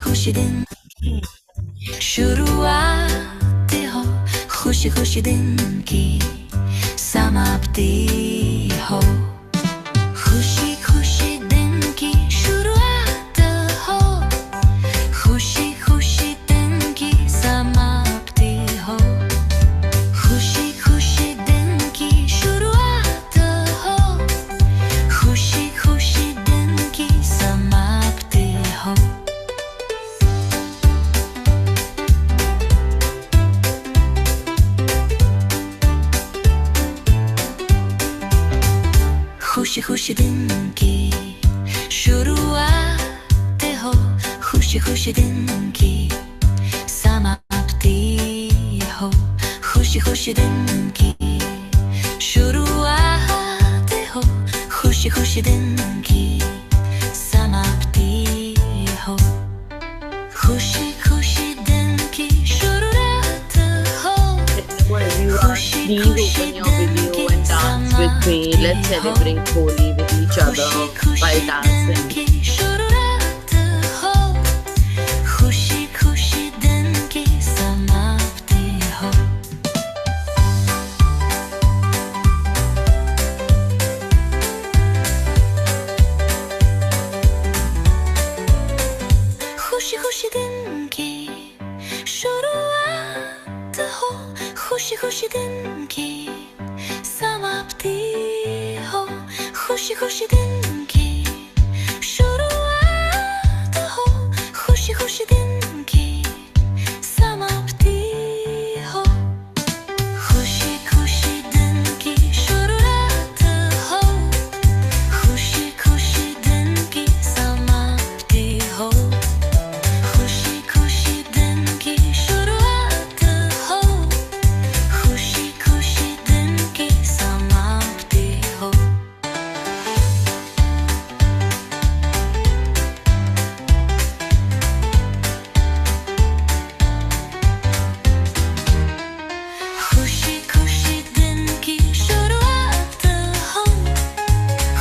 खुशी दिन शुरुआत हो, खुशी खुशी दिन की समाप्ति हो। खुशी खुशी दिन की शुरुआत हो, खुशी खुशी दिन की समाप्ति हो। खुशी खुशी दिन की शुरुआत हो, खुशी खुशी दिन की समाप्ति हो। खुशी खुशी दिन की शुरुआत हो, खुशी खुशी दिन की समाप्ति हो। खुशी खुशी दिन की शुरुआत हो, खुशी खुशी दिन की समाप्ति हो। खुशी खुशी दिन की शुरुआत हो, खुशी खुशी दिन की with me. Let's celebrate Holi with each other while dancing. शुरुआत हो, खुशी खुशी दिन की समाप्ति हो। खुशी खुशी दिन की शुरुआत हो, खुशी खुशी दिन की समाप्ति हो। खुशी खुशी दिन की शुरुआत हो, खुशी खुशी दिन की समाप्ति हो। खुशी खुशी दिन की शुरुआत हो, खुशी खुशी दिन की समाप्ति हो। खुशी खुशी दिन की शुरुआत हो, खुशी खुशी दिन की समाप्ति हो। खुशी खुशी दिन की शुरुआत हो,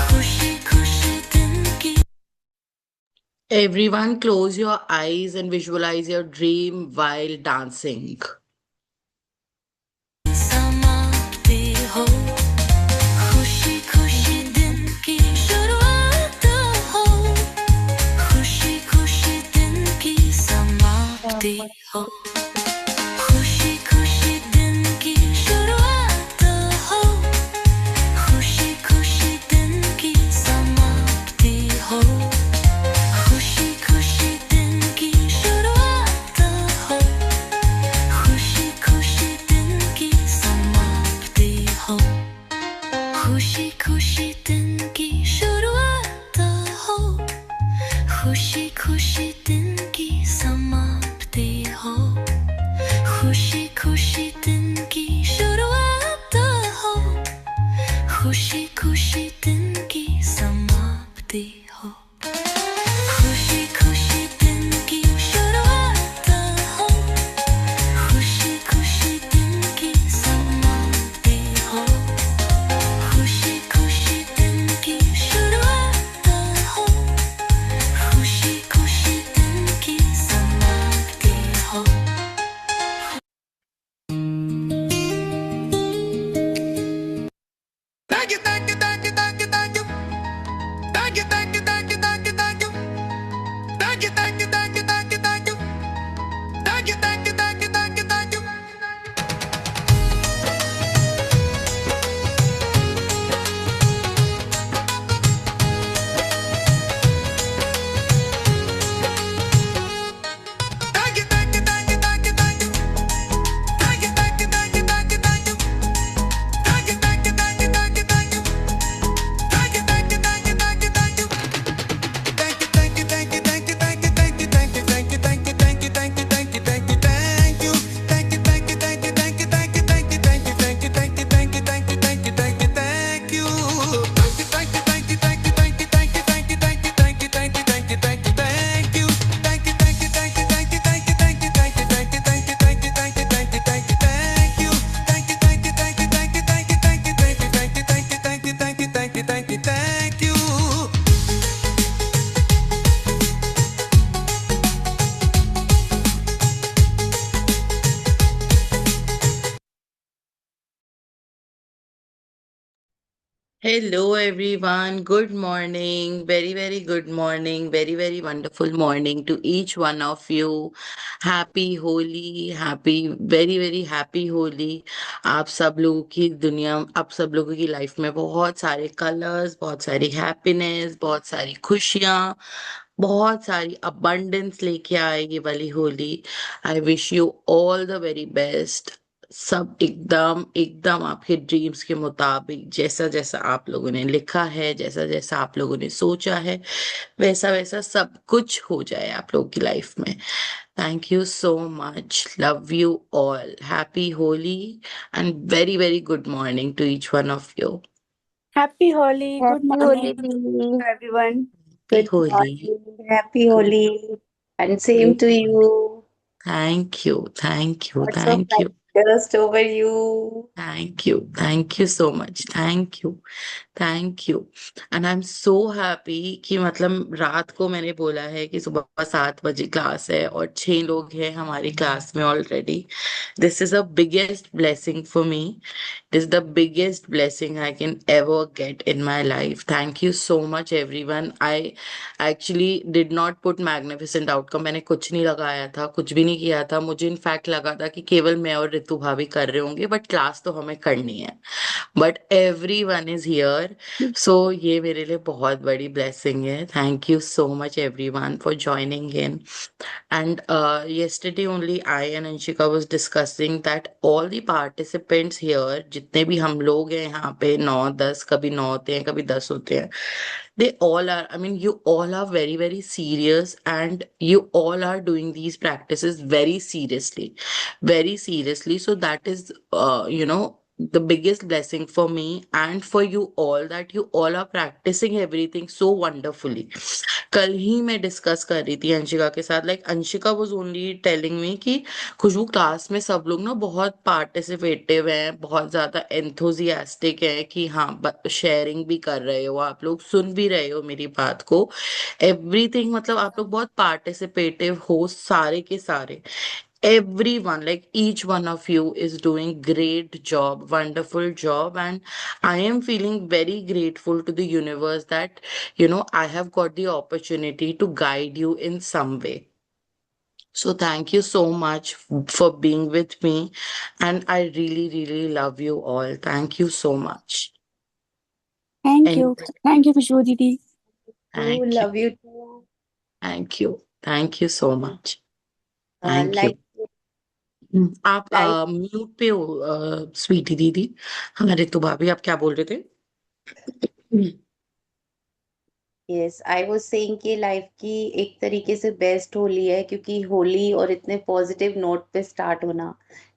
खुशी खुशी दिन की Everyone, close your eyes and visualize your dream while dancing. समाप्ति हो। खुशी खुशी दिन की शुरुआत हो, खुशी खुशी दिन की समाप्ति हो। खुशी खुशी दिन की शुरुआत हो, खुशी खुशी दिन की समाप्ति हो। खुशी खुशी दिन की शुरुआत हो, खुशी खुशी दिन की समाप्ति हो। खुशी खुशी दिन की शुरुआत हो, खुशी खुशी दिन की समाप्ति हो। खुशी खुशी दिन की शुरुआत हो, खुशी खुशी दिन की समाप्ति हो। खुशी खुशी दिन की शुरुआत हो, खुशी खुशी दिन की समाप्ति हो। खुशी खुशी दिन की शुरुआत हो, खुशी खुशी दिन की समाप्ति हो। Hello, everyone. Good morning. Very, very good morning. Very, very wonderful morning to each one of you. Happy Holi. Happy, very, very happy Holi. आप सब लोगों की दुनिया, आप सब लोगों की लाइफ में बहुत सारे कलर्स, बहुत सारी हैप्पीनेस, बहुत सारी खुशियाँ, बहुत सारी अबंडेंस लेके आए ये वाली Holi. I wish you all the very best. सब एकदम एकदम आपके ड्रीम्स के मुताबिक, जैसा जैसा आप लोगों ने लिखा है, जैसा जैसा आप लोगों ने सोचा है, वैसा वैसा सब कुछ हो जाए आप लोगों की लाइफ में। Thank you so much. Love you all. Happy Holi and very very good morning to each one of you. Happy Holi, good Happy Holi, morning Dee. to everyone. Happy Good Holi. morning. Happy Holi. And same to you. Thank you, thank you, Lots of thank you, light dust over you. Thank you so much, thank you. And I am so happy कि मतलब रात को मैंने बोला है कि सुबह 7 बजे क्लास है और 6 लोग हैं हमारी क्लास में already. This is a biggest blessing for me. It is the biggest blessing I can ever get in my life. Thank you so much everyone. I actually did not put magnificent outcome. मैंने कुछ नहीं लगाया था, कुछ भी नहीं किया था। मुझे इनफैक्ट लगा था कि केवल मैं और रितु भाभी कर रहे होंगे, बट क्लास तो हमें करनी है। But everyone is here, so ये मेरे लिए बहुत बड़ी ब्लेसिंग है। Thank you so much everyone for joining in. And yesterday only I and Anshika was discussing that all the participants here, जितने भी हम लोग हैं यहाँ पे, 9 10, कभी 9 होते हैं, कभी 10 होते हैं, they all are, I mean, you all are very, very serious, and you all are doing these practices very seriously, very seriously. So that is, the biggest blessing for me and for you all, that you all are practicing everything so wonderfully. कल ही मैं discuss कर रही थी अंशिका के साथ, like Anshika was only telling me कि खुशबू, class में सब लोग ना बहुत पार्टिसिपेटिव हैं, बहुत ज्यादा एंथुजियास्टिक हैं कि हाँ शेयरिंग भी कर रहे हो, आप लोग सुन भी रहे हो मेरी बात को, एवरीथिंग, मतलब आप लोग बहुत पार्टिसिपेटिव हो सारे के सारे। Everyone, like each one of you is doing great job, wonderful job, and I am feeling very grateful to the universe that I have got the opportunity to guide you in some way. So thank you so much for being with me, and I really really love you all. Thank you so much. Thank And you. Thank you, Khushbu Didi. Oh, thank you, love you too. thank you so much. Thank you. Like, आप like, mute पे हो स्वीटी दीदी। हमारे तो भाभी, आप क्या बोल रहे थे? yes, I was saying कि लाइफ की एक तरीके से बेस्ट होली है, क्योंकि होली और इतने पॉजिटिव नोट पे स्टार्ट होना,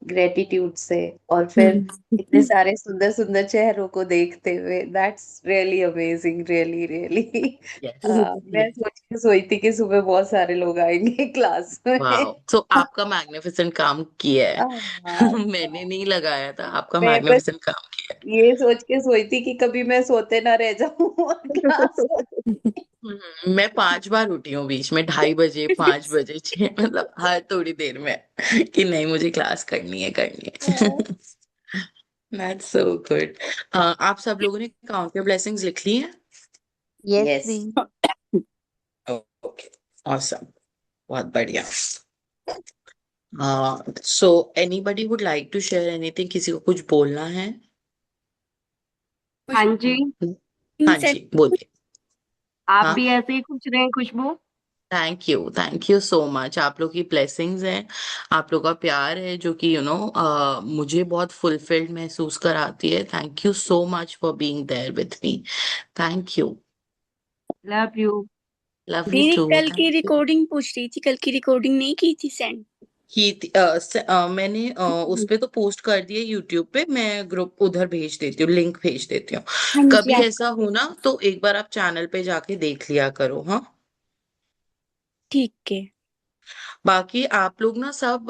ग्रेटिट्यूड से, और फिर इतने सारे सुंदर सुंदर चेहरों को देखते हुए, that's really amazing, really really. Yes, मैं सोच के सोई थी कि सुबह बहुत सारे लोग आएंगे क्लास वाओ। में। तो आपका मैग्निफिसेंट काम किया है। हाँ, मैंने नहीं लगाया था, आपका मैं बस मैग्निफिसेंट काम किया ये सोच के सोई थी कि कभी मैं सोते ना रह जाऊं और क्लास हो। है। मैं 5 बार उठी हूँ बीच में, 2:30 बजे, 5 बजे, 6, मतलब हर थोड़ी देर में, कि नहीं मुझे क्लास करनी है, करनी है। That's so good. आप सब लोगों ने काउंट के ब्लेसिंग्स लिख ली हैं? Yes, yes, Dee. Okay, awesome, बहुत बढ़िया। So anybody would like to share anything? किसी को कुछ बोलना है? हाँ जी, हाँ जी, बोलिए। आप हाँ, भी ऐसे ही खुश रहें Khushboo. Thank you so much. आप लोग की ब्लेसिंग्स हैं, आप लोग का प्यार है, जो कि मुझे बहुत फुलफिल्ड महसूस कराती है। Thank you so much for being there with me. Thank you. Love you. Love you दीदी टू। कल की थैंक यू। रिकॉर्डिंग पूछ रही थी, कल की रिकॉर्डिंग नहीं की थी सेंड? मैंने उस पे तो पोस्ट कर दिया यूट्यूब पे। मैं ग्रुप उधर भेज देती हूँ, लिंक भेज देती हूँ। हाँ जी, कभी आप ऐसा हो ना तो एक बार आप चैनल पे जाके देख लिया करो। हाँ, ठीक है। बाकी आप लोग ना सब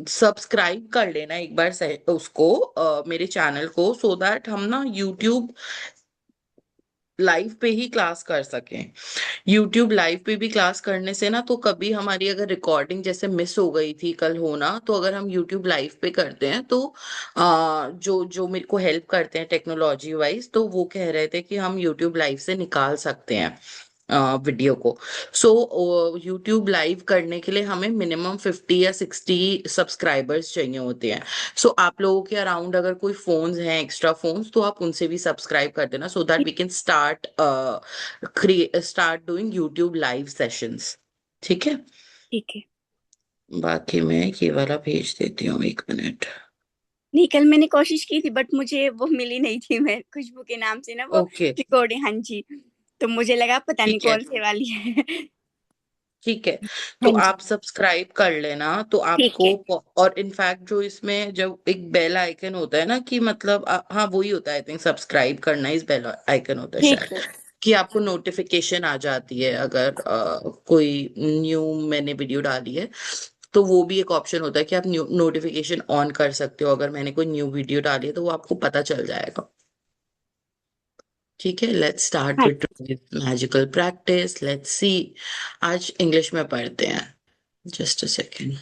सब्सक्राइब कर लेना एक बार से, उसको मेरे चैनल को, सो दैट हम ना यूट्यूब लाइव पे ही क्लास कर सकें। यूट्यूब लाइव पे भी क्लास करने से ना, तो कभी हमारी अगर रिकॉर्डिंग जैसे मिस हो गई थी कल होना, तो अगर हम यूट्यूब लाइव पे करते हैं तो जो जो मेरे को हेल्प करते हैं टेक्नोलॉजी वाइज, तो वो कह रहे थे कि हम यूट्यूब लाइव से निकाल सकते हैं वीडियो को। सो यूट्यूब लाइव करने के लिए हमें मिनिमम 50 या 60 सब्सक्राइबर्स चाहिए होते हैं। सो आप लोगों के अराउंड अगर कोई फोन्स हैं, एक्स्ट्रा फोन्स, तो आप उनसे भी सब्सक्राइब कर देना, so that we can start doing YouTube live sessions. ठीक है। ठीक है। बाकी मैं ये वाला भेज देती हूँ, 1 मिनट। नहीं, कल मैंने कोशिश की थी बट मुझे वो मिली नहीं थी, मैं खुशबू के नाम से ना वो ओके, रिकॉर्डिंग। हाँ जी, तो मुझे लगा पता नहीं ठीक है, कौन से वाली है। ठीक है। तो हाँ जी। आप सब्सक्राइब कर लेना, तो ठीक आपको है। और इनफैक्ट जो इसमें जब एक बेल आइकन होता है ना, कि मतलब हाँ वही होता है, आई थिंक सब्सक्राइब करना इस बेल आइकन होता है ठीक शायद, है। कि आपको नोटिफिकेशन आ जाती है अगर कोई न्यू मैंने वीडियो डाली है। तो वो भी एक ऑप्शन होता है कि आप नोटिफिकेशन ऑन कर सकते हो, अगर मैंने कोई न्यू वीडियो डाली है तो वो आपको पता चल जाएगा। ठीक है, लेट्स स्टार्ट हाँ। With magical practice, let's see. आज इंग्लिश में पढ़ते हैं, just a second.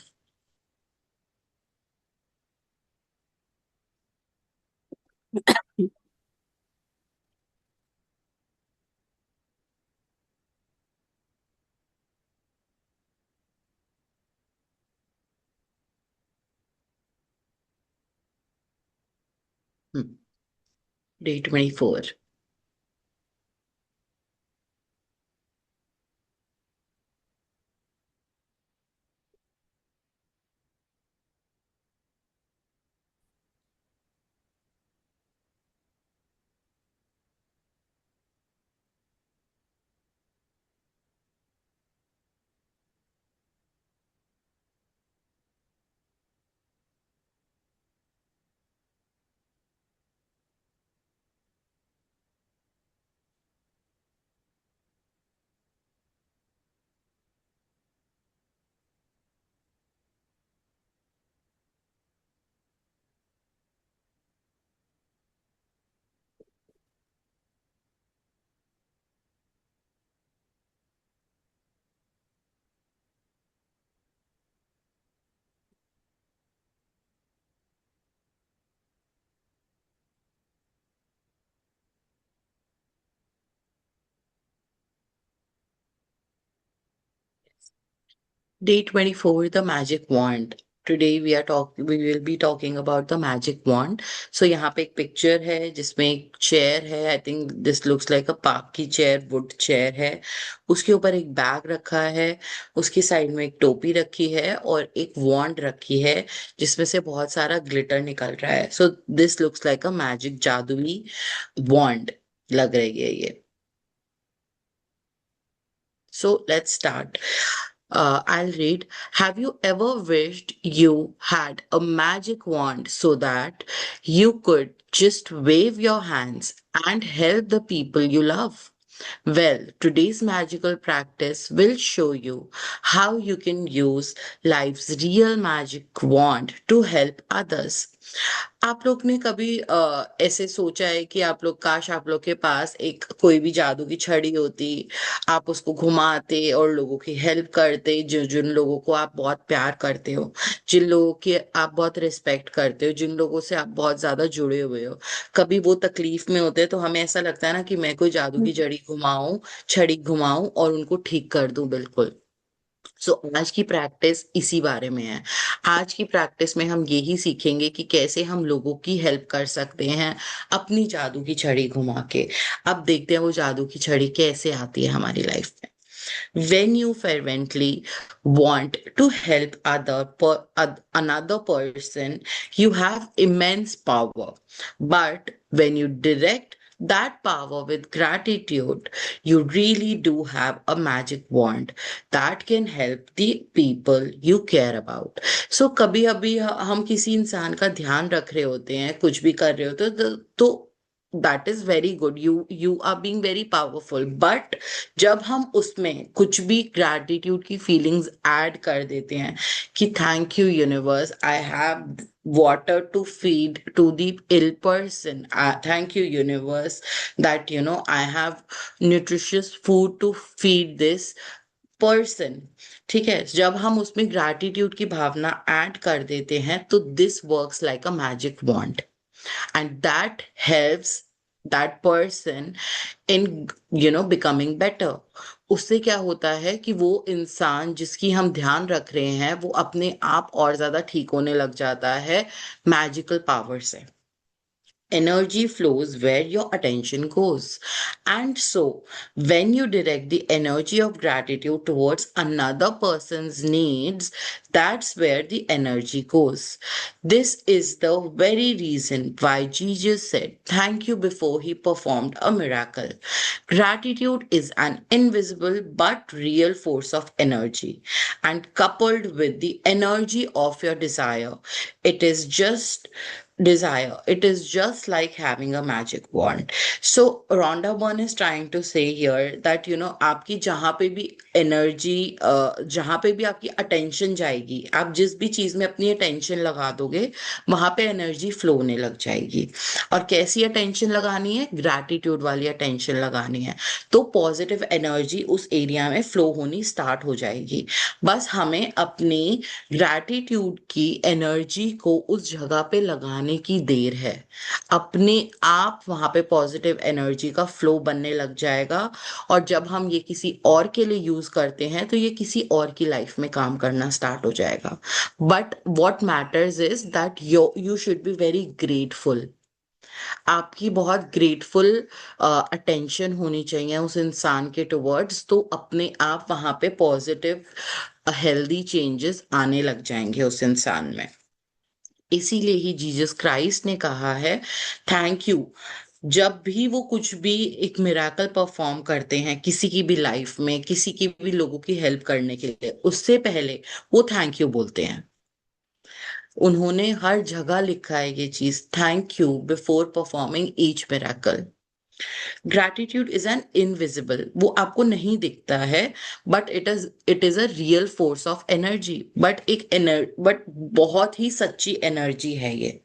Day 24. Day 24, the magic wand. Today we will be talking about the magic wand. So यहाँ पे एक पिक्चर है जिसमें एक चेयर है, I think this looks like a park की चेयर, वुड चेयर है। उसके ऊपर एक बैग रखा है, उसकी साइड में एक टोपी रखी है और एक वॉन्ड रखी है जिसमें से बहुत सारा ग्लिटर निकल रहा है। So this looks like a magic, जादुई वॉन्ड लग रही है ये। So let's start. I'll read. Have you ever wished you had a magic wand so that you could just wave your hands and help the people you love? Well, today's magical practice will show you how you can use life's real magic wand to help others. आप लोग ने कभी ऐसे सोचा है कि आप लोग, काश आप लोग के पास एक कोई भी जादू की छड़ी होती, आप उसको घुमाते और लोगों की हेल्प करते, जो जिन लोगों को आप बहुत प्यार करते हो, जिन लोगों की आप बहुत रिस्पेक्ट करते हो, जिन लोगों से आप बहुत ज्यादा जुड़े हुए हो, कभी वो तकलीफ में होते हैं तो हमें ऐसा लगता है ना कि मैं कोई जादू की छड़ी घुमाऊं और उनको ठीक कर दूं, बिल्कुल। सो आज की प्रैक्टिस इसी बारे में है। आज की प्रैक्टिस में हम यही सीखेंगे कि कैसे हम लोगों की हेल्प कर सकते हैं अपनी जादू की छड़ी घुमा के। अब देखते हैं वो जादू की छड़ी कैसे आती है हमारी लाइफ में। When you fervently want to help another person, you have immense power. But when you direct that power with gratitude, you really do have a magic wand that can help the people you care about. So कभी अभी हम किसी इंसान का ध्यान रख रहे होते हैं, कुछ भी कर रहे होते हैं, तो that is very good, you are being very powerful, but जब हम उसमें कुछ भी ग्रैटिट्यूड की फीलिंग्स ऐड कर देते हैं कि thank you universe, I have water to feed to the ill person, thank you universe that I have nutritious food to feed this person. ठीक है, जब हम उसमें ग्रैटिट्यूड की भावना ऐड कर देते हैं तो this works like a magic wand, and that helps that person in becoming better. उससे क्या होता है कि वो इंसान जिसकी हम ध्यान रख रहे हैं वो अपने आप और ज्यादा ठीक होने लग जाता है मैजिकल पावर से. Energy flows where your attention goes. And so, when you direct the energy of gratitude towards another person's needs, that's where the energy goes. This is the very reason why Jesus said thank you before he performed a miracle. Gratitude is an invisible but real force of energy, and coupled with the energy of your desire, it is just like having a magic wand. So Rhonda Byrne is trying to say here that आपकी जहां पे भी energy, जहां पे भी आपकी attention जाएगी, आप जिस भी चीज में अपनी अटेंशन लगा दोगे वहां पे एनर्जी फ्लो होने लग जाएगी. और कैसी अटेंशन लगानी है? ग्रैटिट्यूड वाली अटेंशन लगानी है, तो पॉजिटिव एनर्जी उस एरिया में फ्लो होनी स्टार्ट हो जाएगी. बस हमें अपनी ग्रैटिट्यूड की एनर्जी को उस जगह पे लगाने की देर है. अपने आप वहां पे पॉजिटिव एनर्जी का फ्लो बनने लग जाएगा, और जब हम ये किसी और के लिए यूज करते हैं तो ये किसी और की लाइफ में काम करना स्टार्ट हो जाएगा. But what matters is that you should be very grateful. आपकी बहुत ग्रेटफुल अटेंशन होनी चाहिए उस इंसान के टुवर्ड्स, तो अपने आप वहां पे पॉजिटिव हेल्दी चेंजेस आने लग जाएंगे उस इंसान में. इसीलिए ही जीसस क्राइस्ट ने कहा है थैंक यू. जब भी वो कुछ भी एक मिराकल परफॉर्म करते हैं किसी की भी लाइफ में, किसी की भी लोगों की हेल्प करने के लिए, उससे पहले वो थैंक यू बोलते हैं. उन्होंने हर जगह लिखा है ये चीज, thank you before performing each miracle. Gratitude is an invisible, वो आपको नहीं दिखता है, but it is a real force of energy. But बहुत ही सच्ची एनर्जी है ये.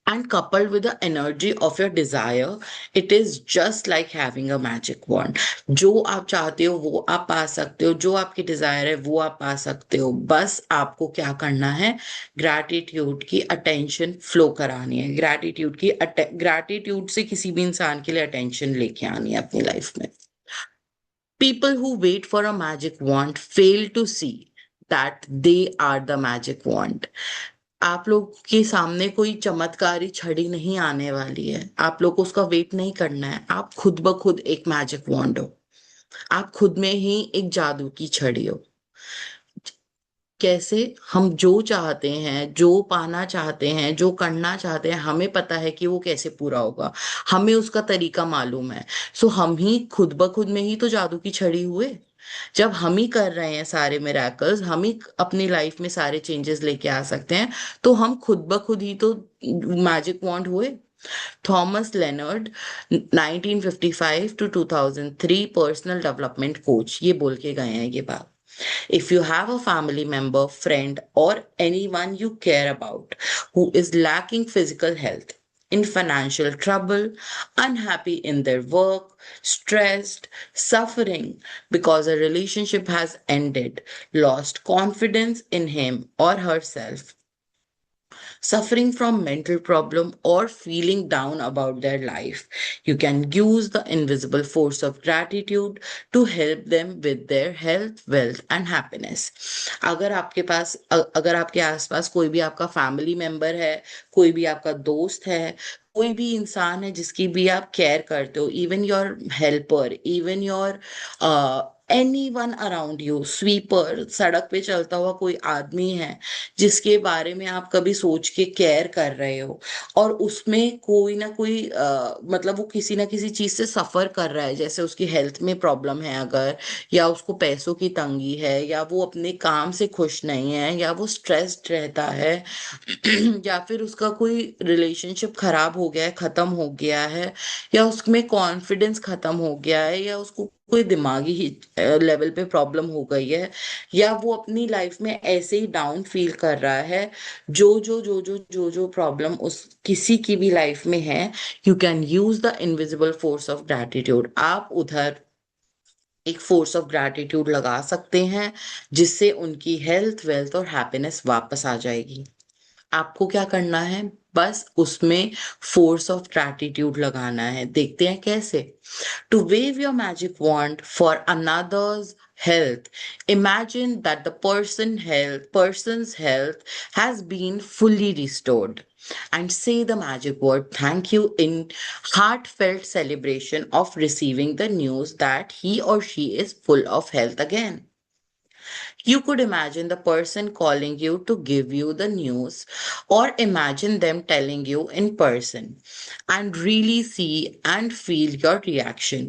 And coupled with the energy of your desire, it is just like having a magic wand. जो आप चाहते हो वो आप पा सकते हो, जो आपकी डिजायर है वो आप पा सकते हो. बस आपको क्या करना है? ग्रैटिट्यूड की अटेंशन फ्लो करानी है. ग्रैटिट्यूड से किसी भी इंसान के लिए अटेंशन लेके आनी है अपनी लाइफ में. People who wait for a magic wand fail to see that they are the magic wand. आप लोग के सामने कोई चमत्कारी छड़ी नहीं आने वाली है, आप लोग को उसका वेट नहीं करना है. आप खुद ब खुद एक मैजिक वॉन्ड हो, आप खुद में ही एक जादू की छड़ी हो. कैसे? हम जो चाहते हैं, जो पाना चाहते हैं, जो करना चाहते हैं, हमें पता है कि वो कैसे पूरा होगा, हमें उसका तरीका मालूम है. सो हम ही खुद ब खुद में ही तो जादू की छड़ी हुए. जब हम ही कर रहे हैं सारे मिराकल्स, हम ही अपनी लाइफ में सारे चेंजेस लेके आ सकते हैं, तो हम खुद ब खुद ही तो मैजिक वॉन्ड हुए. Thomas Leonard 1955 to 2003 personal development coach ये बोल के गए हैं ये बात. If you have a family member, friend, or anyone you care about who is lacking physical health, in financial trouble, unhappy in their work, stressed, suffering because a relationship has ended, lost confidence in him or herself, suffering from mental problem, or feeling down about their life, you can use the invisible force of gratitude to help them with their health, wealth and happiness. अगर आपके आसपास कोई भी आपका family member है, कोई भी आपका दोस्त है, कोई भी इंसान है जिसकी भी आप केयर करते हो, even your helper, even your any one around you, sweeper, सड़क पे चलता हुआ कोई आदमी है जिसके बारे में आप कभी सोच के केयर कर रहे हो, और उसमें कोई ना कोई मतलब वो किसी ना किसी चीज से सफर कर रहा है, जैसे उसकी हेल्थ में प्रॉब्लम है अगर, या उसको पैसों की तंगी है, या वो अपने काम से खुश नहीं है, या वो स्ट्रेस्ड रहता है या फिर उसका कोई रिलेशनशिप खराब हो गया है, खत्म हो गया है, या उसमें कॉन्फिडेंस खत्म हो गया है, या उसको कोई दिमागी लेवल पे प्रॉब्लम हो गई है, या वो अपनी लाइफ में ऐसे ही डाउन फील कर रहा है, जो प्रॉब्लम उस किसी की भी लाइफ में है, you can use the invisible force of gratitude. आप उधर एक फोर्स ऑफ ग्रैटिट्यूड लगा सकते हैं, जिससे उनकी हेल्थ, वेल्थ और हैप्पीनेस वापस आ जाएगी। आपको क्या करना है, बस उसमें फोर्स ऑफ ग्रैटिट्यूड लगाना है। देखते हैं कैसे। To wave your magic wand for another's health, imagine that the person's health has been fully restored, and say the magic word thank you in heartfelt celebration of receiving the news that he or she is full of health again. You could imagine the person calling you to give you the news, or imagine them telling you in person, and really see and feel your reaction.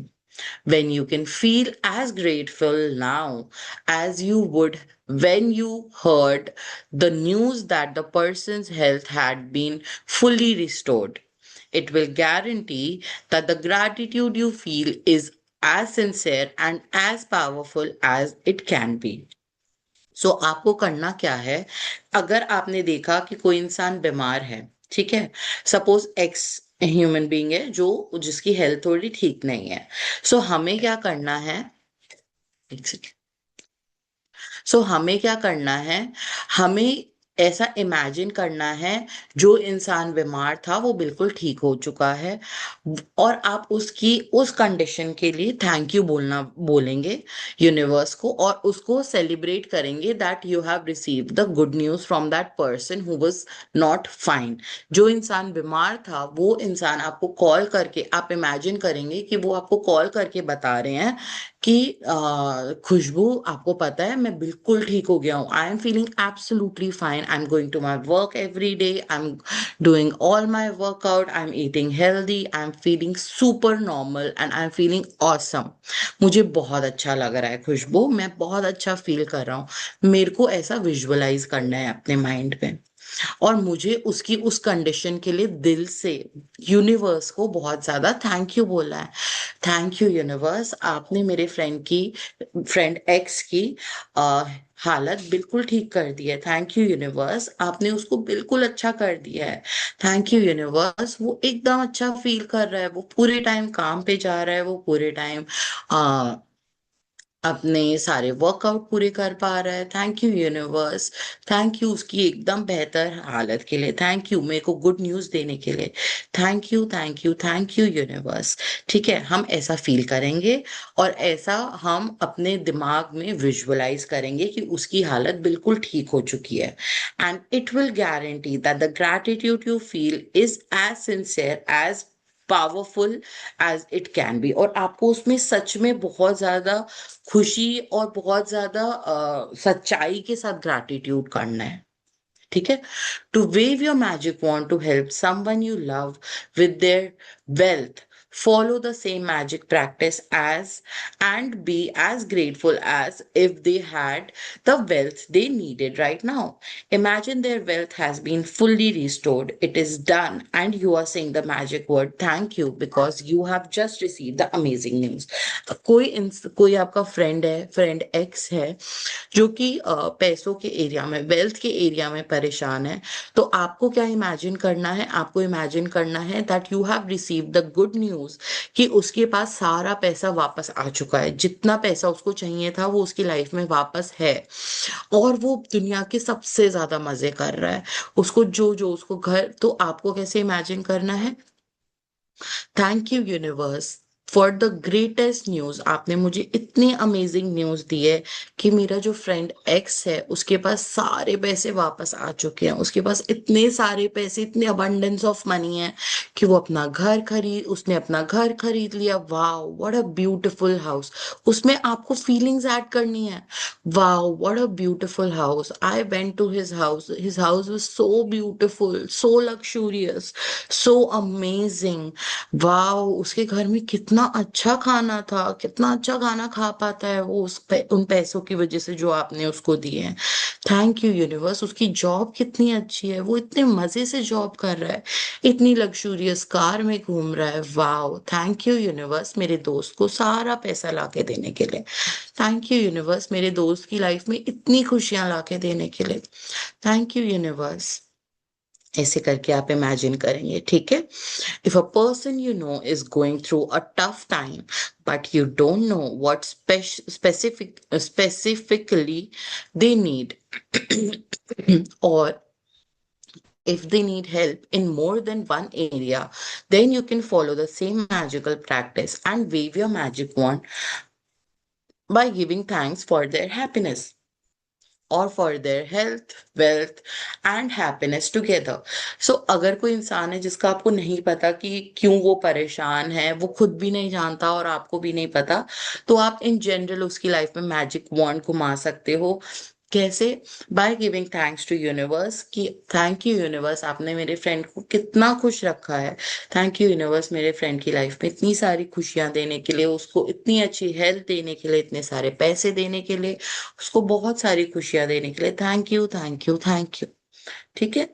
When you can feel as grateful now as you would when you heard the news that the person's health had been fully restored, it will guarantee that the gratitude you feel is as sincere and as powerful as it can be. सो आपको करना क्या है, अगर आपने देखा कि कोई इंसान बीमार है, ठीक है, सपोज एक्स ह्यूमन बीइंग है जो जिसकी हेल्थ थोड़ी ठीक नहीं है, सो हमें क्या करना है, एक सेकंड। सो हमें क्या करना है, हमें ऐसा इमेजिन करना है जो इंसान बीमार था वो बिल्कुल ठीक हो चुका है, और आप उसकी उस कंडीशन के लिए थैंक यू बोलेंगे यूनिवर्स को, और उसको सेलिब्रेट करेंगे that you have received the good news from that person who was not fine. जो इंसान बीमार था वो इंसान आपको कॉल करके, आप इमेजिन करेंगे कि वो आपको कॉल करके बता रहे हैं कि खुशबू, आपको पता है मैं बिल्कुल ठीक हो गया हूँ, I am feeling absolutely fine, I am going to my work every day, I am doing all my workout, I am eating healthy, I am feeling super normal and I am feeling awesome. मुझे बहुत अच्छा लग रहा है खुशबू, मैं बहुत अच्छा feel कर रहा हूँ। मेरे को ऐसा विजुअलाइज करना है अपने माइंड में, और मुझे उसकी उस कंडीशन के लिए दिल से यूनिवर्स को बहुत ज्यादा थैंक यू बोला है। थैंक यू यूनिवर्स, आपने मेरे फ्रेंड एक्स की आ, हालत बिल्कुल ठीक कर दी है। थैंक यू यूनिवर्स, आपने उसको बिल्कुल अच्छा कर दिया है। थैंक यू यूनिवर्स, वो एकदम अच्छा फील कर रहा है, वो पूरे टाइम काम पे जा रहा है, वो पूरे टाइम अपने सारे वर्कआउट पूरे कर पा रहा है। Thank you universe, thank you उसकी एकदम बेहतर हालत के लिए, थैंक यू मेरे को गुड न्यूज देने के लिए, thank you thank you thank you universe. ठीक है, हम ऐसा फील करेंगे, और ऐसा हम अपने दिमाग में विजुअलाइज करेंगे कि उसकी हालत बिल्कुल ठीक हो चुकी है, and it will guarantee that the gratitude you feel is as sincere as powerful as it can be, और आपको उसमें सच में बहुत ज्यादा खुशी और बहुत ज्यादा सच्चाई के साथ ग्रैटिट्यूड करना है। ठीक है, to wave your magic wand to help someone you love with their wealth, follow the same magic practice as and be as grateful as if they had the wealth they needed right now. Imagine their wealth has been fully restored, it is done, and you are saying the magic word thank you because you have just received the amazing news. कोई आपका friend है, friend x है, जो कि पैसों के area में, wealth के एरिया में परेशान है, तो आपको क्या इमेजिन करना है, आपको इमेजिन करना है that you have receive the good news कि उसके पास सारा पैसा वापस आ चुका है, जितना पैसा उसको चाहिए था वो उसकी लाइफ में वापस है, और वो दुनिया के सबसे ज्यादा मजे कर रहा है। उसको जो जो उसको घर, तो आपको कैसे इमेजिन करना है, thank you universe for the greatest news. आपने मुझे इतनी अमेजिंग न्यूज दी है कि मेरा जो फ्रेंड एक्स है उसके पास सारे पैसे वापस आ चुके हैं। उसके पास इतने सारे पैसे, इतने अबंडेंस ऑफ मनी है कि वो उसने अपना घर खरीद लिया। Wow what a beautiful house. उसमें आपको फीलिंग्स ऐड करनी है। Wow what a beautiful house. I went to his house. His house was so beautiful, so luxurious, so amazing. Wow उसके घर में कितना अच्छा खाना था, कितना अच्छा खाना खा पाता है वो उन पैसों की वजह से जो आपने उसको दिए हैं। Thank you universe. उसकी जॉब कितनी अच्छी है, वो इतने मजे से जॉब कर रहा है, इतनी लग्जूरियस कार में घूम रहा है। वाओ थैंक यू यूनिवर्स मेरे दोस्त को सारा पैसा लाके देने के लिए। थैंक यू यूनिवर्स मेरे दोस्त की लाइफ में इतनी खुशियां लाके देने के लिए। Thank you universe. ऐसे करके आप इमेजिन करेंगे, ठीक है। If a person you know is going through a tough time but you don't know what specifically they need or if they need help in more than one area, then you can follow the same magical practice and wave your magic wand by giving thanks for their happiness और for their health, wealth and happiness together. So अगर कोई इंसान है जिसका आपको नहीं पता कि क्यों वो परेशान है, वो खुद भी नहीं जानता और आपको भी नहीं पता, तो आप इन जनरल उसकी लाइफ में मैजिक वॉन्ड घुमा सकते हो। कैसे? By giving thanks to universe कि थैंक यू यूनिवर्स, आपने मेरे फ्रेंड को कितना खुश रखा है। थैंक यू यूनिवर्स मेरे फ्रेंड की लाइफ में इतनी सारी खुशियां देने के लिए, उसको इतनी अच्छी हेल्थ देने के लिए, इतने सारे पैसे देने के लिए, उसको बहुत सारी खुशियां देने के लिए। Thank you thank you thank you. ठीक है।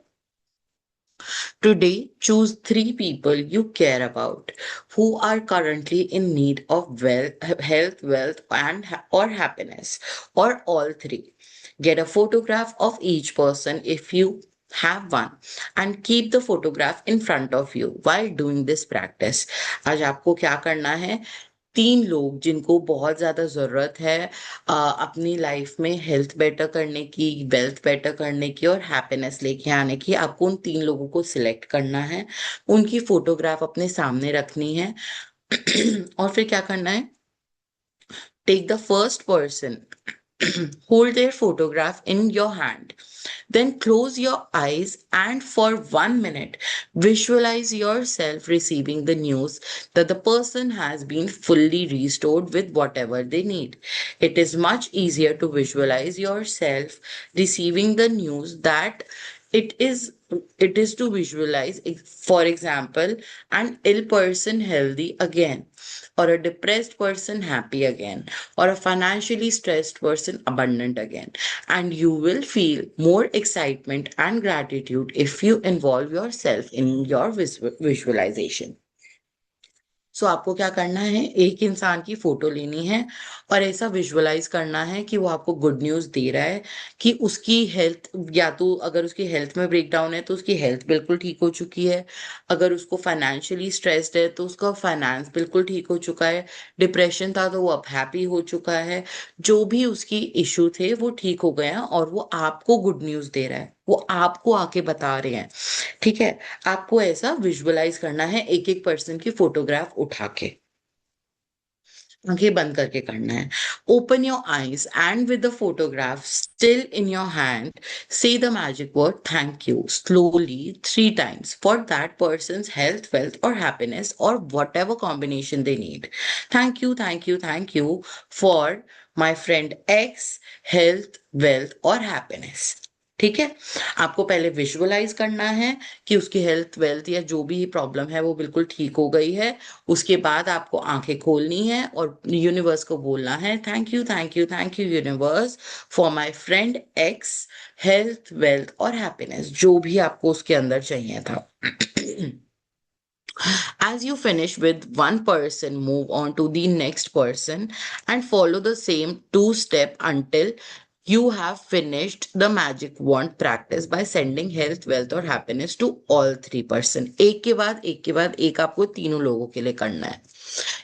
Today, choose 3 people you care about who are currently in need of health, wealth, or happiness, or all three. Get a photograph of each person if you have one and keep the photograph in front of you while doing this practice. आज आपको क्या करना है? 3 लोग जिनको बहुत ज्यादा जरूरत है अपनी लाइफ में हेल्थ बेटर करने की, वेल्थ बेटर करने की और हैप्पीनेस लेके आने की, आपको उन 3 लोगों को सिलेक्ट करना है, उनकी फोटोग्राफ अपने सामने रखनी है और फिर क्या करना है? Take the first person, hold their photograph in your hand. Then close your eyes and for 1 minute visualize yourself receiving the news that the person has been fully restored with whatever they need. It is much easier to visualize yourself receiving the news that it is it is to visualize, for example, an ill person healthy again, or a depressed person happy again, or a financially stressed person abundant again. And you will feel more excitement and gratitude if you involve yourself in your visualization. सो आपको क्या करना है? एक इंसान की photo लेनी है और ऐसा विजुअलाइज करना है कि वो आपको गुड न्यूज दे रहा है कि उसकी हेल्थ, या तो अगर उसकी हेल्थ में ब्रेकडाउन है तो उसकी हेल्थ बिल्कुल ठीक हो चुकी है, अगर उसको फाइनेंशियली स्ट्रेस्ड है तो उसका फाइनेंस बिल्कुल ठीक हो चुका है, डिप्रेशन था तो वो अब हैप्पी हो चुका है, जो भी उसकी इश्यू थे वो ठीक हो गए हैं और वो आपको गुड न्यूज दे रहा है, वो आपको आके बता रहे हैं। ठीक है। आपको ऐसा विजुअलाइज करना है एक एक पर्सन की फोटोग्राफ उठा के, आंखें बंद करके करना है। Open your eyes and with the photograph still in your hand say the magic word thank you slowly 3 times for that person's health, wealth और हैप्पीनेस और whatever combination they need. Thank you thank you thank you for my friend X health, wealth और happiness. ठीक है। आपको पहले visualise करना है कि उसकी हेल्थ, वेल्थ या जो भी प्रॉब्लम है वो बिल्कुल ठीक हो गई है। उसके बाद आपको आंखें खोलनी है और यूनिवर्स को बोलना है thank you thank you thank you universe for my friend X health, wealth और हैप्पीनेस, जो भी आपको उसके अंदर चाहिए था। As you finish with one person, move on to the next person and follow the same 2 step until you have finished the magic wand practice by sending health, wealth और happiness to all 3 person. एक के बाद एक के बाद एक आपको तीनों लोगों के लिए करना है।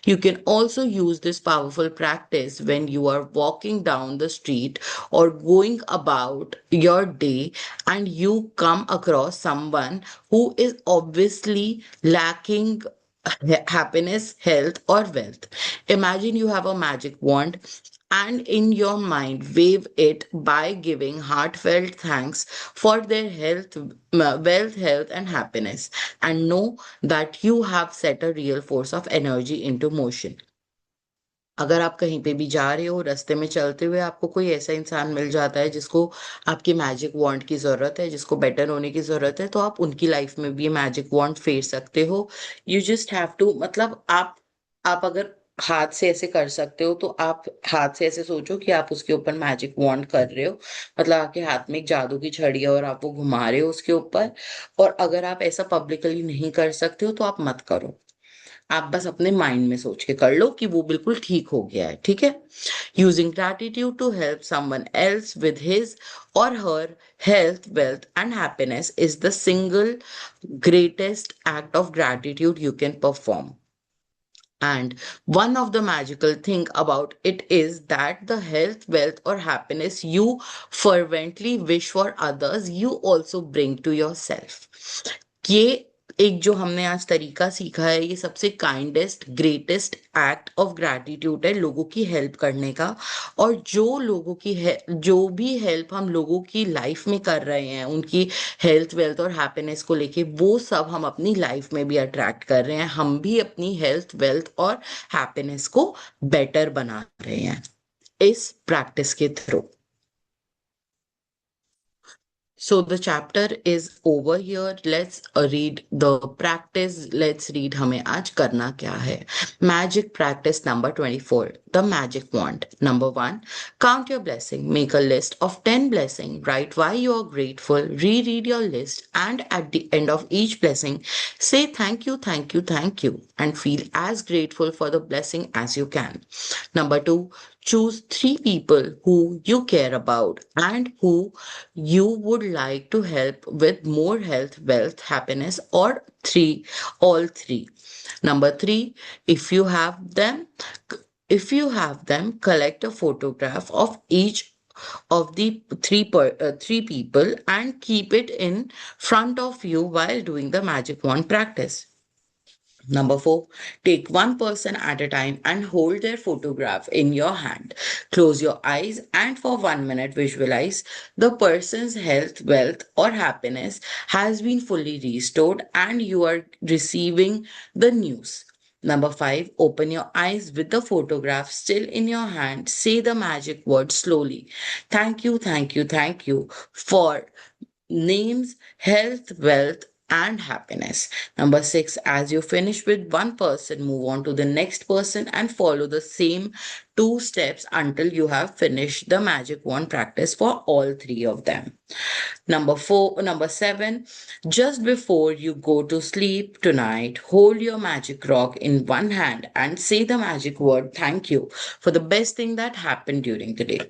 You can also use this powerful practice when you are walking down the street or going about your day and you come across someone who is obviously lacking happiness, health, or wealth. Imagine you have a magic wand and in your mind wave it by giving heartfelt thanks for their health, wealth, health, and happiness. And know that you have set a real force of energy into motion. अगर आप कहीं पे भी जा रहे हो, रास्ते में चलते हुए आपको कोई ऐसा इंसान मिल जाता है जिसको आपकी मैजिक वॉन्ड की ज़रूरत है, जिसको बेटर होने की ज़रूरत है, तो आप उनकी लाइफ में भी ये मैजिक वॉन्ड फेर सकते हो। यू जस्ट हैव टू, मतलब आप अगर हाथ से ऐसे कर सकते हो तो आप हाथ से ऐसे सोचो कि आप उसके ऊपर मैजिक वॉन्ड कर रहे हो, मतलब आपके हाथ में एक जादू की छड़ी है और आप वो घुमा रहे हो उसके ऊपर। और अगर आप ऐसा पब्लिकली नहीं कर सकते हो तो आप मत करो, आप बस अपने माइंड में सोच के कर लो कि वो बिल्कुल ठीक हो गया है, ठीक है। Using gratitude to help someone else with his और her health, wealth, and happiness is the single greatest act of gratitude you can perform. And one of the magical thing about it is that the health, wealth, or happiness you fervently wish for others, you also bring to yourself. ये एक जो हमने आज तरीका सीखा है, ये सबसे kindest greatest act of gratitude है लोगों की हेल्प करने का। और जो लोगों की जो भी हेल्प हम लोगों की लाइफ में कर रहे हैं, उनकी हेल्थ, वेल्थ और हैप्पीनेस को लेके, वो सब हम अपनी लाइफ में भी अट्रैक्ट कर रहे हैं। हम भी अपनी हेल्थ, वेल्थ और हैप्पीनेस को बेटर बना रहे हैं इस प्रैक्टिस के through. So the chapter is over here. Let's read the practice. Let's read हमें आज करना क्या है। Magic practice number 24. The magic wand. Number 1. Count your blessing. Make a list of 10 blessings. Write why you are grateful. Reread your list. And at the end of each blessing, say thank you, thank you, thank you. And feel as grateful for the blessing as you can. Number 2. Choose 3 people who you care about and who you would like to help with more health, wealth, happiness, or all three. Number 3, if you have them, collect a photograph of each of the three people and keep it in front of you while doing the magic wand practice. Number 4, take one person at a time and hold their photograph in your hand. Close your eyes and for 1 minute visualize the person's health, wealth, or happiness has been fully restored and you are receiving the news. Number 5, open your eyes with the photograph still in your hand. Say the magic word slowly. Thank you, thank you, thank you for names, health, wealth, and happiness. Number 6, as you finish with one person, move on to the next person and follow the same 2 steps until you have finished the magic wand practice for all 3 of them. Number 7, just before you go to sleep tonight, hold your magic rock in one hand and say the magic word thank you for the best thing that happened during the day.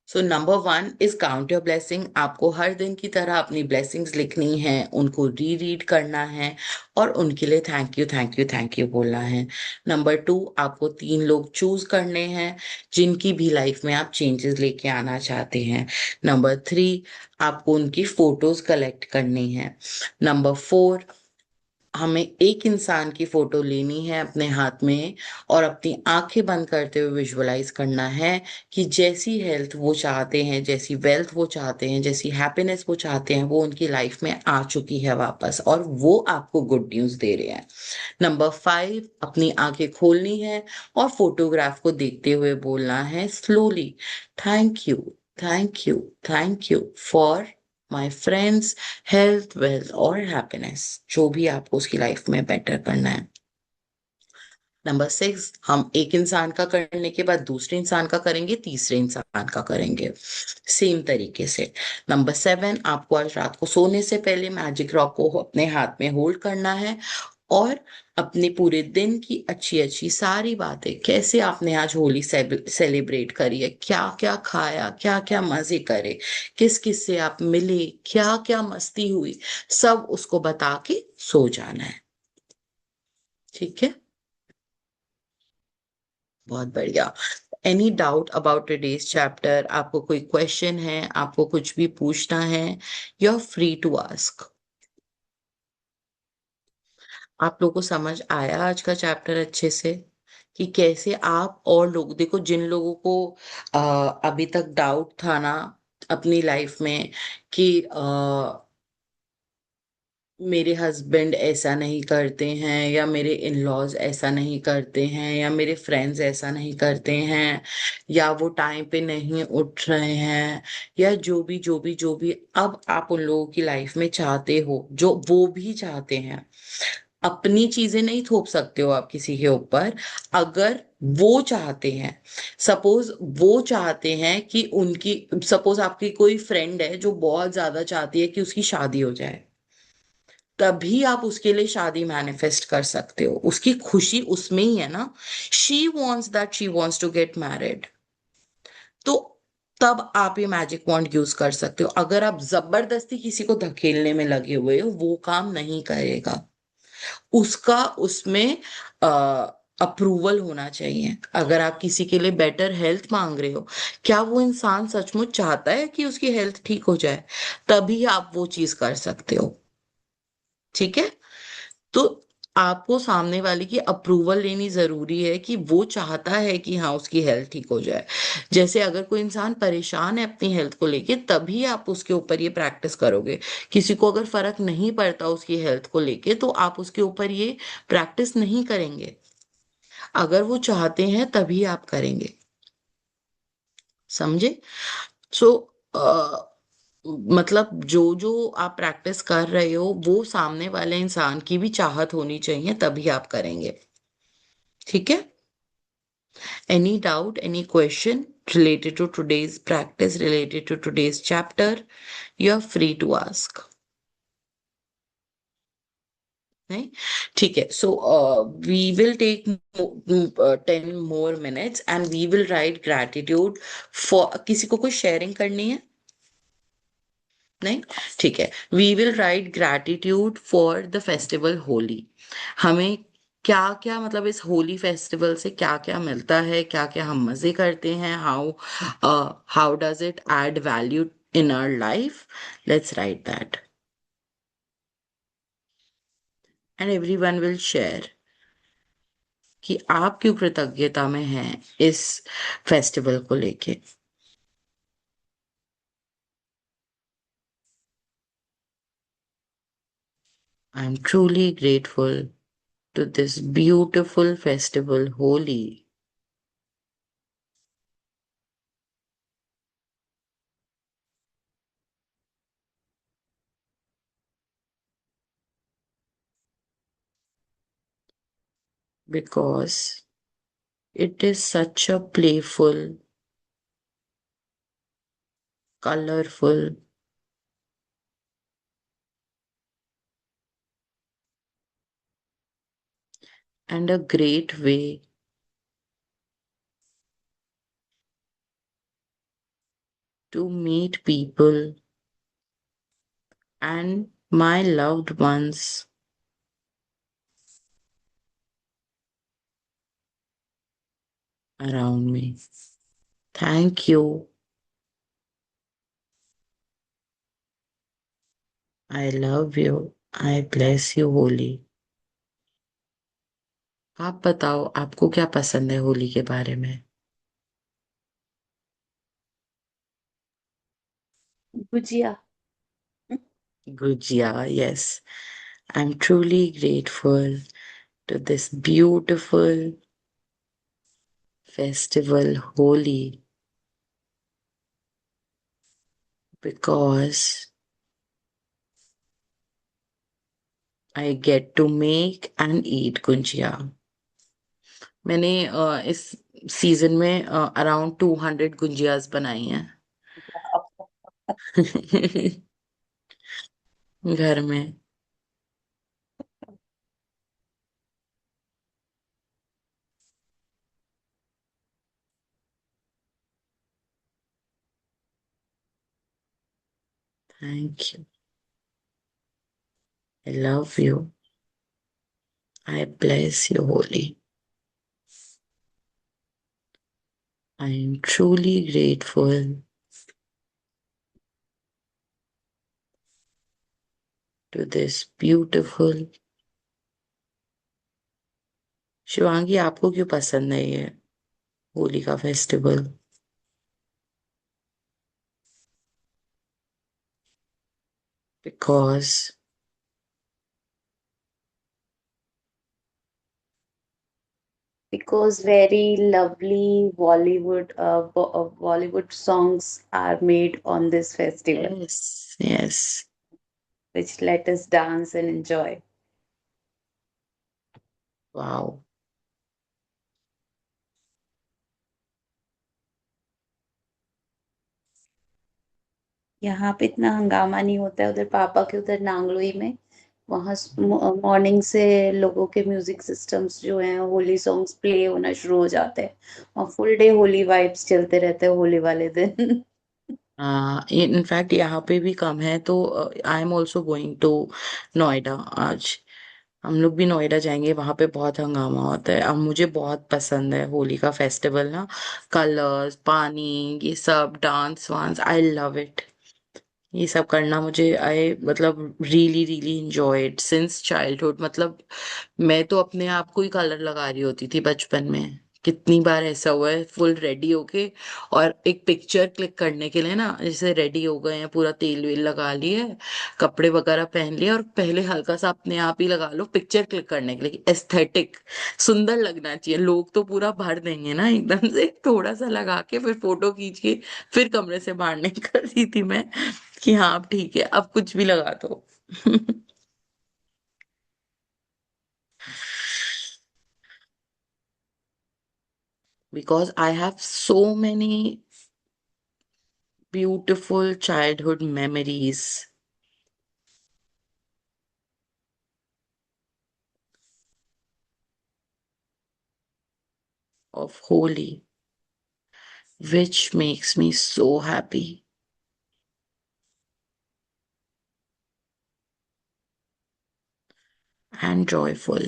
So number 1 is count your blessing. आपको हर दिन की तरह अपनी blessings लिखनी है, उनको read करना है और उनके लिए thank you, thank you, thank you बोलना है। नंबर 2, आपको 3 लोग चूज करने हैं जिनकी भी लाइफ में आप चेंजेस लेके आना चाहते हैं। नंबर 3, आपको उनकी फोटोज कलेक्ट करनी है। नंबर 4, हमें एक इंसान की फोटो लेनी है अपने हाथ में और अपनी आंखें बंद करते हुए विजुअलाइज करना है कि जैसी हेल्थ वो चाहते हैं, जैसी वेल्थ वो चाहते हैं, जैसी हैप्पीनेस वो चाहते हैं, वो उनकी लाइफ में आ चुकी है वापस और वो आपको गुड न्यूज दे रहे हैं। नंबर 5, अपनी आंखें खोलनी है और फोटोग्राफ को देखते हुए बोलना है slowly, thank you, thank you, thank you for my friends, health, wealth और हैप्पीनेस, जो भी आपको उसकी लाइफ में बेटर करना है। नंबर 6, हम एक इंसान का करने के बाद दूसरे इंसान का करेंगे, तीसरे इंसान का करेंगे सेम तरीके से। नंबर 7, आपको आज रात को सोने से पहले मैजिक रॉक को अपने हाथ में होल्ड करना है और अपने पूरे दिन की अच्छी अच्छी सारी बातें, कैसे आपने आज होली सेलिब्रेट करी है, क्या क्या खाया, क्या क्या मजे करे, किस किस से आप मिले, क्या क्या मस्ती हुई, सब उसको बता के सो जाना है। ठीक है, बहुत बढ़िया। Any doubt about today's chapter? आपको कोई क्वेश्चन है, आपको कुछ भी पूछना है, you are free to ask. आप लोगों को समझ आया आज का चैप्टर अच्छे से कि कैसे आप और लोग देखो, जिन लोगों को अभी तक डाउट था ना अपनी लाइफ में कि मेरे हस्बैंड ऐसा नहीं करते हैं, या मेरे इन लॉज ऐसा नहीं करते हैं, या मेरे फ्रेंड्स ऐसा नहीं करते हैं, या वो टाइम पे नहीं उठ रहे हैं, या जो भी अब आप उन लोगों की लाइफ में चाहते हो जो वो भी चाहते हैं। अपनी चीजें नहीं थोप सकते हो आप किसी के ऊपर। अगर वो चाहते हैं, सपोज वो चाहते हैं कि उनकी, सपोज आपकी कोई फ्रेंड है जो बहुत ज्यादा चाहती है कि उसकी शादी हो जाए, तभी आप उसके लिए शादी मैनिफेस्ट कर सकते हो। उसकी खुशी उसमें ही है ना। She wants to get married. तो तब आप ये मैजिक वॉन्ड यूज कर सकते हो। अगर आप जबरदस्ती किसी को धकेलने में लगे हुए हो, वो काम नहीं करेगा। उसका उसमें अप्रूवल होना चाहिए। अगर आप किसी के लिए बेटर हेल्थ मांग रहे हो, क्या वो इंसान सचमुच चाहता है कि उसकी हेल्थ ठीक हो जाए? तभी आप वो चीज कर सकते हो। ठीक है। तो आपको सामने वाले की अप्रूवल लेनी जरूरी है कि वो चाहता है कि हाँ उसकी हेल्थ ठीक हो जाए। जैसे अगर कोई इंसान परेशान है अपनी हेल्थ को लेके, तभी आप उसके ऊपर ये प्रैक्टिस करोगे। किसी को अगर फर्क नहीं पड़ता उसकी हेल्थ को लेके, तो आप उसके ऊपर ये प्रैक्टिस नहीं करेंगे। अगर वो चाहते हैं तभी आप करेंगे। समझे? सो मतलब जो जो आप प्रैक्टिस कर रहे हो, वो सामने वाले इंसान की भी चाहत होनी चाहिए, तभी आप करेंगे। ठीक है। Any doubt, any question related to today's practice, related to today's chapter, you are free to ask. नहीं? ठीक है. So we will take 10 more minutes and we will write gratitude for, किसी को कोई sharing करनी है? नहीं? ठीक है. We will write gratitude for the festival Holi. हमें क्या क्या, मतलब इस होली फेस्टिवल से क्या क्या मिलता है, क्या क्या हम मजे करते हैं, how does it add value in our life. Let's write that and everyone will share कि आप क्यों कृतज्ञता में हैं इस फेस्टिवल को लेके। I am truly grateful to this beautiful festival, Holi. Because it is such a playful, colorful, and a great way to meet people and my loved ones around me. Thank you. I love you. I bless you, Holi. आप बताओ, आपको क्या पसंद है होली के बारे में? Gujiya. Gujia, yes. I'm truly grateful to this beautiful festival, Holi, because I get to make and eat gujiya. मैंने इस सीजन में अराउंड 200 गुंजियास बनाई हैं घर में। Thank you. I love you. I bless you Holi. I am truly grateful to this beautiful Shivangi, आपको क्यों पसंद है ये होली का festival? Because Because very lovely Bollywood songs are made on this festival, yes, yes. which let us dance and enjoy. Wow. यहाँ पे इतना हंगामा नहीं होता है, उधर पापा के उधर नांगलोई में वहाँ मॉर्निंग से लोगों के म्यूजिक सिस्टम्स जो हैं होली सॉन्ग्स प्ले होना शुरू हो जाते हैं और फुल डे होली वाइब्स चलते रहते हैं होली वाले दिन। इनफैक्ट यहाँ पे भी कम है, तो I am also going to Noida आज। हम लोग भी नोएडा जाएंगे, वहां पे बहुत हंगामा होता है। अब मुझे बहुत पसंद है होली का फेस्टिवल ना। कलर्स, पानी, ये सब डांस वांस, आई लव इट। ये सब करना मुझे, आई मतलब really really enjoy it since childhood. मतलब मैं तो अपने आप को ही कलर लगा रही होती थी बचपन में। कितनी बार ऐसा हुआ है, फुल रेडी होके और एक पिक्चर क्लिक करने के लिए ना, जैसे रेडी हो गए हैं, पूरा तेल वेल लगा लिए, कपड़े वगैरह पहन लिए, और पहले हल्का सा अपने आप ही लगा लो पिक्चर क्लिक करने के लिए, एस्थेटिक सुंदर लगना चाहिए। लोग तो पूरा भर देंगे ना एकदम से, थोड़ा सा लगा के फिर फोटो खींच के फिर कमरे से बाहर निकल रही थी मैं कि हाँ अब ठीक है, अब कुछ भी लगा दो। because I have so many beautiful childhood memories of Holi, which makes me so happy and joyful.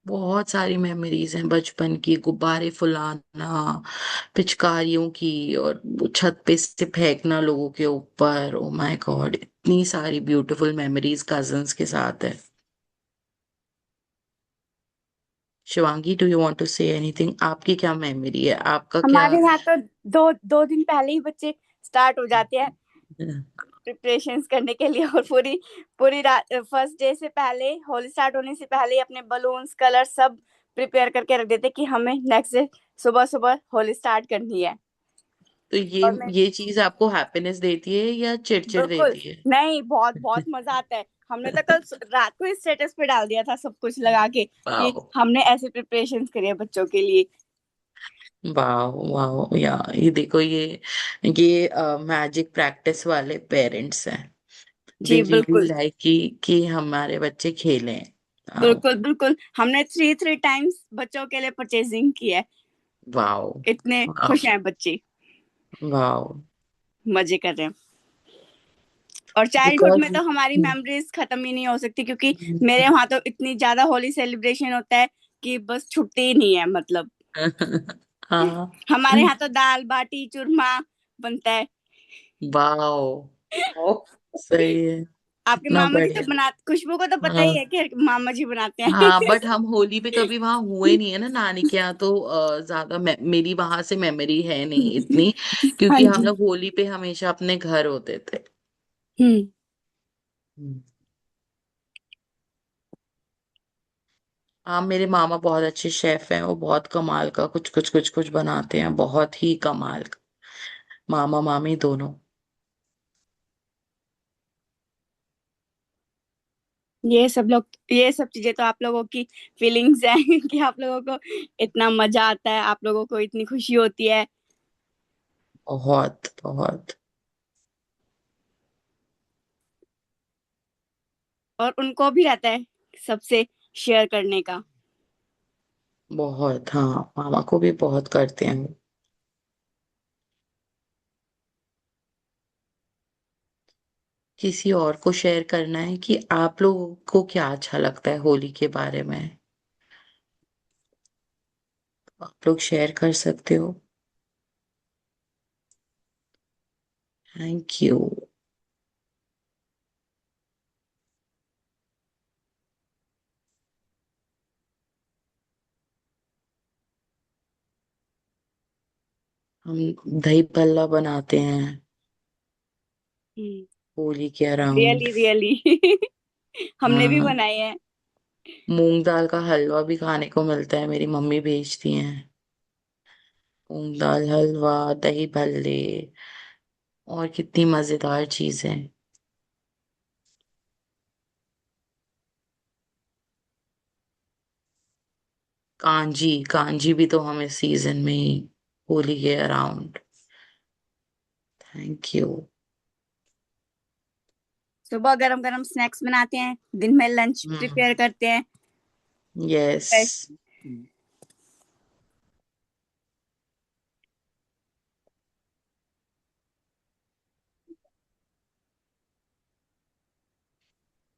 बहुत सारी मेमोरीज हैं बचपन की, गुब्बारे फुलाना, पिचकारियों की, और वो छत पे से फेंकना लोगों के ऊपर। ओ माय गॉड, इतनी सारी ब्यूटीफुल मेमोरीज कजन्स के साथ है। Shivangi, do you want to say anything? आपकी क्या मेमोरी है, आपका क्या? हमारे यहाँ तो दो दो दिन पहले ही बच्चे स्टार्ट हो जाते हैं प्रिपरेशंस करने के लिए, और पूरी पूरी रात, फर्स्ट डे से पहले, होली स्टार्ट होने से पहले ही अपने बलून्स कलर सब प्रिपेयर करके रख देते कि हमें नेक्स्ट डे सुबह सुबह होली स्टार्ट करनी है। तो और मैं ये चीज आपको हैप्पीनेस देती है या चिड़चिड़ बिल्कुल देती है? नहीं, बहुत बहुत मजा आता है। हमने तो कल रात को ही स्टेटस पे डाल दिया था सब कुछ लगा के कि वाह, हमने ऐसे प्रिपरेशंस करी है बच्चों के लिए। वाह, वाह। या ये देखो, ये मैजिक प्रैक्टिस वाले पेरेंट्स हैं। दे जी रियली बिल्कुल लाइक कि हमारे बच्चे खेलें। वाह, बिल्कुल बिल्कुल, हमने थ्री थ्री टाइम्स बच्चों के लिए परचेजिंग की है। वाह, इतने वाह, खुश हैं बच्चे, वाह। मजे कर रहे हैं। और चाइल्डहुड बिकॉज में तो हमारी मेमोरीज खत्म ही नहीं हो सकती, क्योंकि मेरे वहां तो इतनी ज्यादा होली सेलिब्रेशन होता है कि बस छुट्टी ही नहीं है। मतलब हाँ, हमारे यहाँ तो दाल बाटी चूरमा बनता है। वाह, ओ, सही है। आपके कितना मामा जी तो बढ़िया। बना, खुशबू को तो पता ही हाँ, है कि मामा जी बनाते हैं। हाँ, बट हम होली पे कभी वहां हुए नहीं है ना नानी के यहाँ, तो ज्यादा मेरी वहां से मेमोरी है नहीं इतनी, हाँ क्योंकि हम जी। लोग होली पे हमेशा अपने घर होते थे। हम्म। हम्म। हाँ, मेरे मामा बहुत अच्छे शेफ हैं, वो बहुत कमाल का कुछ कुछ कुछ कुछ बनाते हैं, बहुत ही कमाल का। मामा मामी दोनों। ये सब चीजें तो आप लोगों की फीलिंग्स हैं कि आप लोगों को इतना मजा आता है, आप लोगों को इतनी खुशी होती है। बहुत बहुत। और उनको भी रहता है सबसे शेयर करने का। बहुत, हाँ, मामा को भी बहुत करते हैं वो। किसी और को शेयर करना है कि आप लोगों को क्या अच्छा लगता है होली के बारे में? आप लोग शेयर कर सकते हो। Thank you. हम दही भल्ला बनाते हैं होली के अराउंड। रियली रियली हमने भी हाँ, बनाए हैं। मूंग दाल का हलवा भी खाने को मिलता है, मेरी मम्मी भेजती हैं। मूंग दाल हलवा, दही भल्ले, और कितनी मजेदार चीजें। कांजी, कांजी भी तो हम इस सीजन में ही, होली के अराउंड। Thank you. सुबह गरम गरम स्नैक्स बनाते हैं, दिन में लंच प्रिपेयर करते हैं। यस। बस।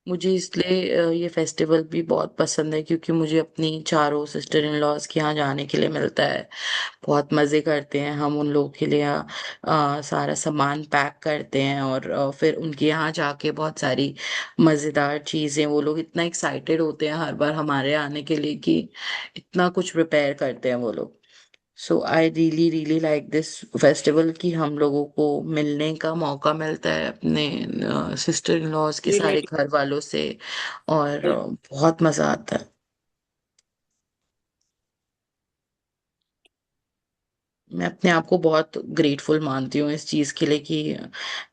मुझे इसलिए ये फेस्टिवल भी बहुत पसंद है क्योंकि मुझे अपनी चारों सिस्टर इन लॉज के यहाँ जाने के लिए मिलता है। बहुत मजे करते हैं हम, उन लोगों के लिए सारा सामान पैक करते हैं, और फिर उनके यहाँ जाके बहुत सारी मजेदार चीजें, वो लोग इतना एक्साइटेड होते हैं हर बार हमारे आने के लिए कि इतना कुछ प्रिपेयर करते हैं वो लोग। So I really really like this festival कि हम लोगों को मिलने का मौका मिलता है अपने सिस्टर इन लॉज के सारे रिलेटिव। घर वालों से, और बहुत मजा आता है। मैं अपने आप को बहुत ग्रेटफुल मानती हूँ इस चीज के लिए कि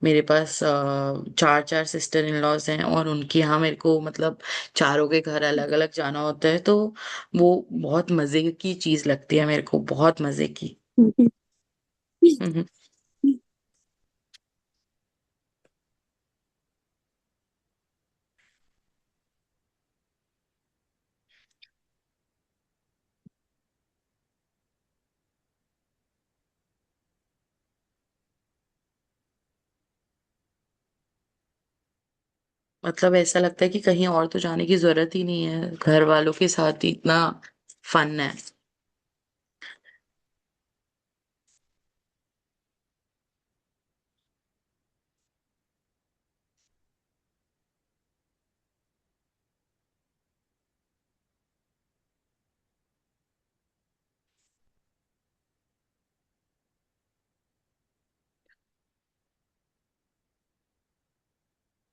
मेरे पास चार चार सिस्टर इन लॉज हैं, और उनके यहाँ मेरे को मतलब चारों के घर अलग अलग जाना होता है, तो वो बहुत मजे की चीज लगती है मेरे को, बहुत मजे की। हम्म। मतलब ऐसा लगता है कि कहीं और तो जाने की जरूरत ही नहीं है, घर वालों के साथ ही इतना फन है।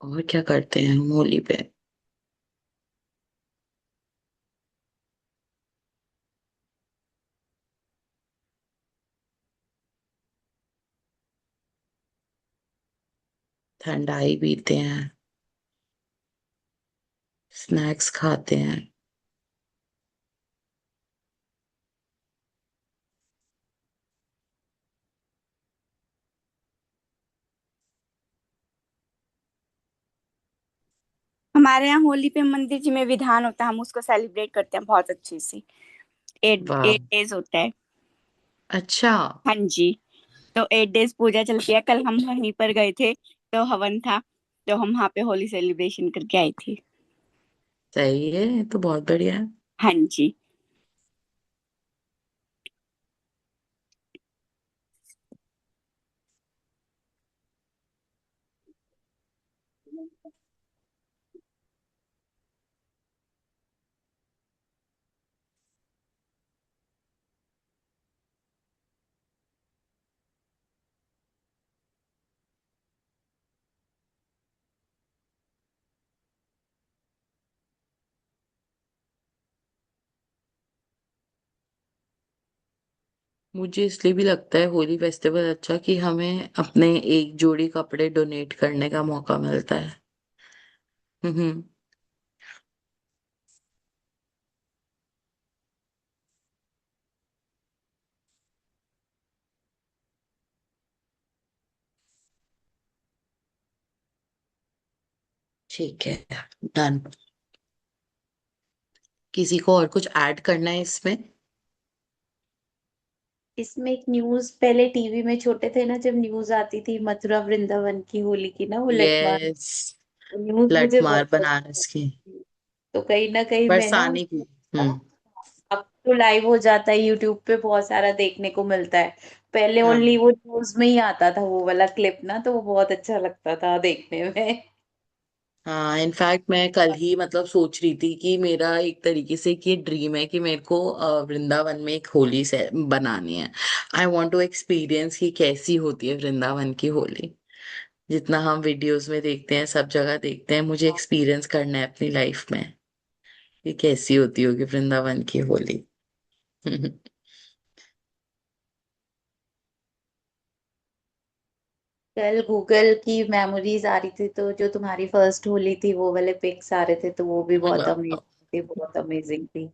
और क्या करते हैं हम होली पे? ठंडाई पीते हैं, स्नैक्स खाते हैं। हमारे यहाँ होली पे मंदिर जी में विधान होता है, हम उसको सेलिब्रेट करते हैं बहुत अच्छे से। एट वाह। 8 डेज होता है। अच्छा। हाँ जी। तो 8 डेज पूजा चलती है। कल हम वहीं पर गए थे, तो हवन था, तो हम वहाँ पे होली सेलिब्रेशन करके आए थे। सही है, ये तो बहुत बढ़िया है। हाँ जी। मुझे इसलिए भी लगता है होली फेस्टिवल अच्छा कि हमें अपने एक जोड़ी कपड़े डोनेट करने का मौका मिलता है। हम्म। ठीक है, डन। किसी को और कुछ ऐड करना है इसमें? इसमें एक न्यूज, पहले टीवी में छोटे थे ना जब न्यूज आती थी मथुरा वृंदावन की होली की ना, वो लठमार यस। न्यूज मुझे लठमार बहुत बनारस की, पसंद थी। तो कहीं ना कहीं मैं ना, बरसाने की। हम्म। अब तो लाइव हो जाता है यूट्यूब पे, बहुत सारा देखने को मिलता है। पहले ओनली हाँ। वो न्यूज में ही आता था वो वाला क्लिप ना, तो वो बहुत अच्छा लगता था देखने में। हाँ, इनफैक्ट मैं कल ही मतलब सोच रही थी कि मेरा एक तरीके से कि ड्रीम है कि मेरे को वृंदावन में एक होली से बनानी है। आई वांट टू एक्सपीरियंस कि कैसी होती है वृंदावन की होली। जितना हम वीडियोस में देखते हैं, सब जगह देखते हैं, मुझे एक्सपीरियंस करना है अपनी लाइफ में कि कैसी होती होगी वृंदावन की होली। कल गूगल की मेमोरीज आ रही थी, तो जो तुम्हारी फर्स्ट होली थी वो वाले पिक्स आ रहे थे, तो वो भी बहुत अमेजिंग थी, बहुत अमेजिंग थी।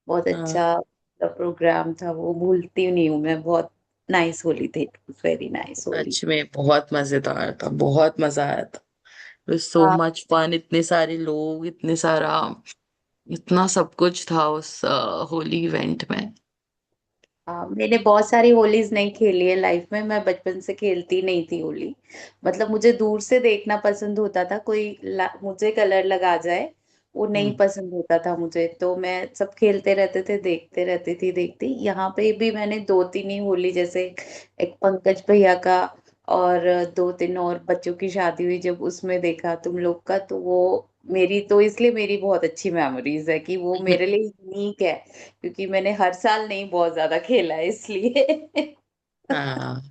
बहुत हाँ, अच्छा प्रोग्राम था वो, भूलती नहीं हूँ मैं। बहुत नाइस होली थी, वेरी नाइस होली। सच में बहुत मजेदार था, बहुत मजा आया था। सो हाँ। मच फन, इतने सारे लोग, इतने सारा, इतना सब कुछ था उस होली इवेंट में। मैंने बहुत सारी होलीज नहीं खेली है लाइफ में। मैं बचपन से खेलती नहीं थी होली। मतलब मुझे दूर से देखना पसंद होता था, कोई मुझे कलर लगा जाए वो नहीं हम्म। पसंद होता था मुझे। तो मैं सब खेलते रहते थे, देखते रहती थी, देखती। यहाँ पे भी मैंने दो तीन ही होली, जैसे एक पंकज भैया का और दो तीन और बच्चों की शादी हुई जब, उसमें देखा तुम लोग का। तो वो मेरी तो इसलिए मेरी बहुत अच्छी मेमोरीज है कि वो मेरे लिए यूनिक है, क्योंकि मैंने हर साल नहीं बहुत ज्यादा खेला है इसलिए। हाँ,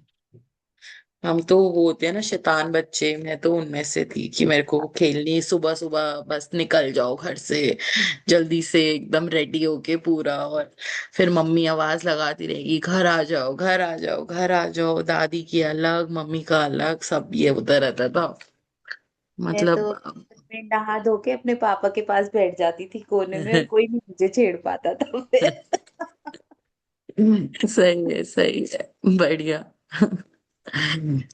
हम तो वो होते हैं ना शैतान बच्चे, मैं तो उनमें से थी कि मेरे को खेलनी, सुबह सुबह बस निकल जाओ घर से जल्दी से एकदम रेडी होके पूरा। और फिर मम्मी आवाज लगाती रहेगी, घर आ जाओ, घर आ जाओ, घर आ जाओ। दादी की अलग, मम्मी का अलग, सब ये होता रहता था मैं तो मतलब। मैं नहा धो के अपने पापा के पास बैठ जाती थी कोने में, और कोई नहीं मुझे छेड़ पाता था फिर। सही है, सही है, बढ़िया।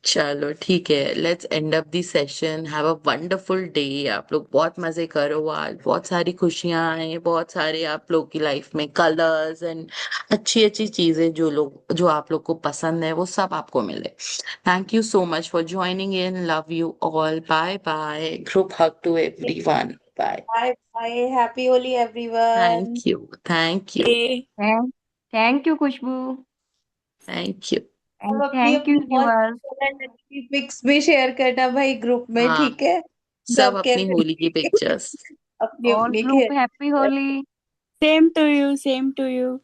चलो ठीक है, let's end up the session. Have a wonderful day. आप लोग बहुत मजे करो आज, बहुत सारी खुशियां आए, बहुत सारे आप लोग की लाइफ में कलर्स एंड अच्छी अच्छी चीजें जो आप लोग को पसंद है वो सब आपको मिले। Thank you so much for joining in. Love you all. Bye bye. Group hug to everyone. Bye. Bye bye, happy Holi everyone. Thank you. Thank you. Uh, thank thank you Khushboo. Thank you. अब and अपनी thank you अपनी बहुत viewers. Colour की pics भी share करना भाई group में, हाँ, ठीक है? सब सब अपनी कैसे होली की पिक्चर्स। अपनी ऑल अपनी group happy Holi. Same to you, same to you.